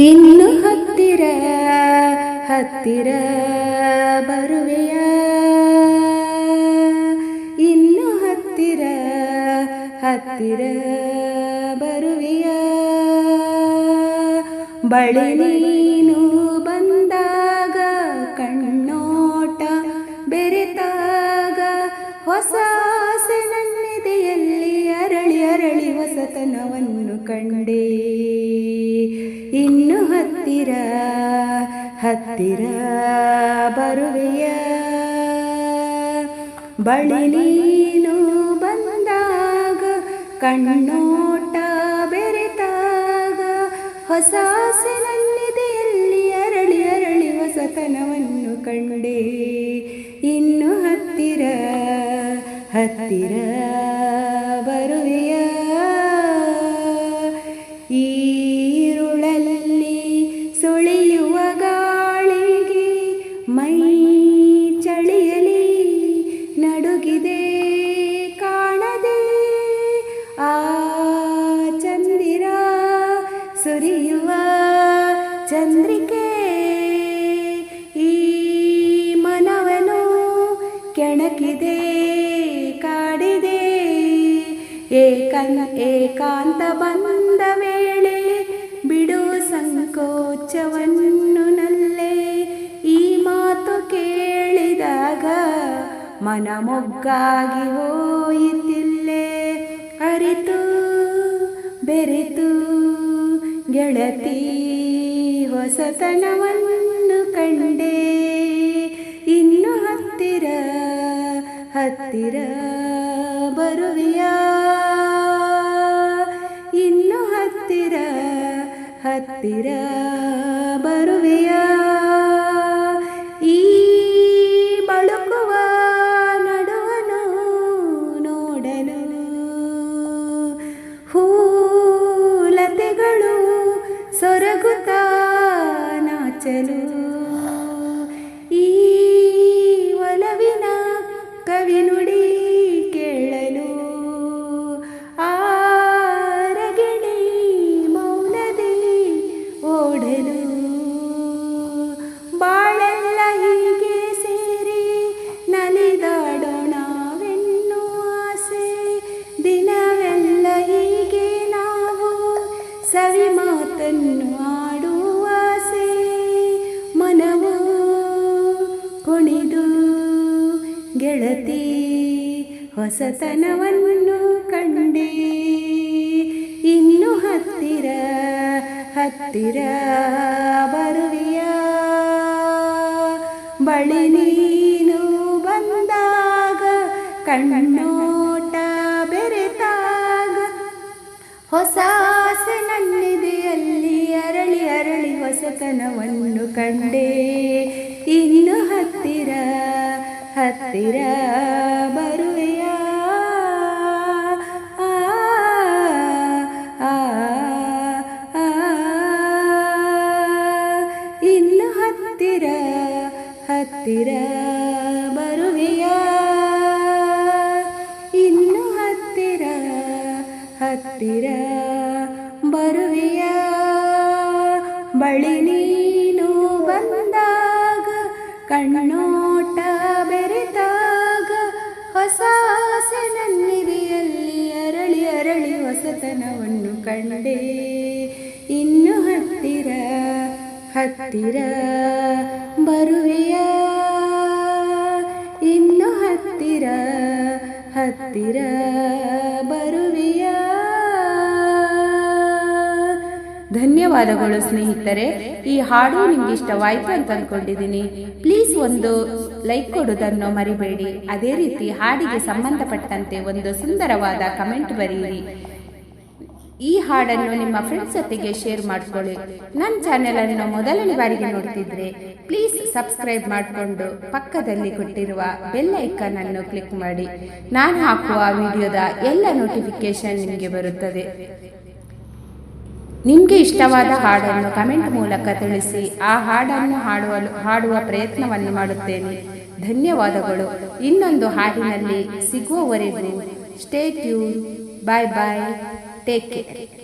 ಇನ್ನು ಹತ್ತಿರ ಹತ್ತಿರ ಬರುವೆಯ, ಇನ್ನು ಹತ್ತಿರ ಹತ್ತಿರ ಬರುವೆಯ. ಬಳಿ ನೀನು ಬಂದಾಗ ಕಣ್ಣೋಟ ಬೆರೆತಾಗ ಹೊಸ ಆಸೆ ನನ್ನೆದೆಯಲ್ಲಿ ಅರಳಿ ಅರಳಿ ಹೊಸತನವನ್ನು ಕಂಡೆ. ಇನ್ನು ಹತ್ತಿರ ಹತ್ತಿರ ಬರುವೆಯ, ಬಳಿ ನೀನು ಬಂದಾಗ ಕಣ್ಣೋಟ ಬೆರೆತಾಗ ಹೊಸ ಆಸೆ ನನ್ನೆದೆಯಲ್ಲಿ ಅರಳಿ ಅರಳಿ ಹೊಸತನವನ್ನು ಕಂಡೆ. ಇನ್ನು ಹತ್ತಿರ ಹತ್ತಿರ ಬರುವೆಯ. ಈರುಳಲ್ಲಿ ಸುಳಿಯುವ ಗಾಳಿಗೆ ಮೈ ಚಳಿಯಲಿ ನಡುಗಿದೆ ಕಾಣದೆ, ಆ ಚಂದಿರ ಸುರಿಯುವ ಚಂದ್ರಿಕೆ ಈ ಮನವನು ಕೆಣಕಿದೆ ಕಾಡಿದೆ. ಏಕಾಂತ ಬಂದ ವೇಳೆ ಬಿಡು ಸಂಕೋಚವನ್ನು ನಲ್ಲೆ, ಈ ಮಾತು ಕೇಳಿದಾಗ ಮನ ಮೊಗ್ಗಾಗಿ ಹೋಯಿತಿಲ್ಲೆ. ಅರಿತು ಬೆರೆತು ಗೆಳತಿ ಹೊಸತನವನ್ನು ಕಂಡೆ. ಇನ್ನು ಹತ್ತಿರ ಹತ್ತಿರ ಬರುವೆಯ, ಇನ್ನು ಹತ್ತಿರ ಹತ್ತಿರ ಬರುವೆಯ. ಈ ಬಳುಕುವ ನಡುವನು ನೋಡಲು ಹೂಲತೆಗಳು ಸೊರಗುತ್ತಾ ನಾಚಲು, ಈ ಒಲವಿನ ಕವಿನುಡಿ ಕೇಳಲು ಆರಗಿಣಿ ಮೌನದಿ ಓಡಲು. ಬಾಳೆಲ್ಲ ಹೀಗೆ ಸೇರಿ ನಲಿದಾಡೋಣವೆನ್ನುವ ಆಸೆ, ದಿನವೆಲ್ಲ ಹೀಗೆ ನಾವು ಸವಿ ಮಾತನ್ನು ಆಡುವ ಆಸೆ. ಮನವು ಕುಣಿದು ಗೆಳತಿ ಹೊಸತನವನ್ನು ಕಂಡೆ. ಇನ್ನು ಹತ್ತಿರ ಹತ್ತಿರ ಬರುವೆಯ, ಬಳಿ ನೀನು ಬಂದಾಗ ಕಣ್ಣೋಟ ಬೆರೆತಾಗ ಹೊಸ ಆಸೆ ನನ್ನೆದೆಯಲ್ಲಿ ಅರಳಿ ಅರಳಿ ಹೊಸತನವನ್ನು ಕಂಡೆ. ಇನ್ನು ಹತ್ತಿರ ಹತ್ತಿರ ಬರುವೆಯ, ಇನ್ನು ಹತ್ತಿರ ಹತ್ತಿರ ಬರುವೆಯ, ಇನ್ನು ಹತ್ತಿರ ಹತ್ತಿರ ಬರುವೆಯ. ಬಳಿ ನೀನು ಬಂದಾಗ ಕಣ್ಣೋಟ ಬೆರೆತಾಗ ಹೊಸ ಆಸೆ ನನ್ನೆದೆಯಲ್ಲಿ ಅರಳಿ ಅರಳಿ ಹೊಸತನವನ್ನು ಕಂಡೆ. ಇನ್ನು ಹತ್ತಿರ ಹತ್ತಿರ ಬರುವೆಯ, ಇನ್ನು ಹತ್ತಿರ ಹತ್ತಿರ ಬರುವೆಯ. ಧನ್ಯವಾದಗಳು ಸ್ನೇಹಿತರೆ. ಈ ಹಾಡು ನಿಮ್ಗೆ ಇಷ್ಟವಾಯಿತು ಅಂತ ಅಂದ್ಕೊಂಡಿದ್ದೀನಿ. ಪ್ಲೀಸ್ ಒಂದು ಲೈಕ್ ಕೊಡೋದನ್ನು ಮರಿಬೇಡಿ. ಅದೇ ರೀತಿ ಹಾಡಿಗೆ ಸಂಬಂಧಪಟ್ಟಂತೆ ಒಂದು ಸುಂದರವಾದ ಕಮೆಂಟ್ ಬರೆಯಿರಿ. ಈ ಹಾಡನ್ನು ನಿಮ್ಮ ಫ್ರೆಂಡ್ಸ್ ಜೊತೆಗೆ ಶೇರ್ ಮಾಡಿಕೊಳ್ಳಿ. ನನ್ನ ಚಾನೆಲ್ ಅನ್ನು ಮೊದಲನೇ ಬಾರಿಗೆ ನೋಡ್ತಿದ್ರೆ ಪ್ಲೀಸ್ ಸಬ್ಸ್ಕ್ರೈಬ್ ಮಾಡಿಕೊಂಡು ಪಕ್ಕದಲ್ಲಿ ಕೊಟ್ಟಿರುವ ಬೆಲ್ ಐಕಾನ್ ಅನ್ನು ಕ್ಲಿಕ್ ಮಾಡಿ. ನಾನು ಹಾಕುವ ವಿಡಿಯೋದ ಎಲ್ಲ ನೋಟಿಫಿಕೇಶನ್ ನಿಮಗೆ ಬರುತ್ತದೆ. ನಿಮಗೆ ಇಷ್ಟವಾದ ಹಾಡನ್ನು ಕಮೆಂಟ್ ಮೂಲಕ ತಿಳಿಸಿ. ಆ ಹಾಡನ್ನು ಹಾಡುವ ಪ್ರಯತ್ನವನ್ನು ಮಾಡುತ್ತೇನೆ. ಧನ್ಯವಾದಗಳು. ಇನ್ನೊಂದು ಹಾಡಿನಲ್ಲಿ ಸಿಗುವವರೆಗೂ stay tune. Bye bye. Take care.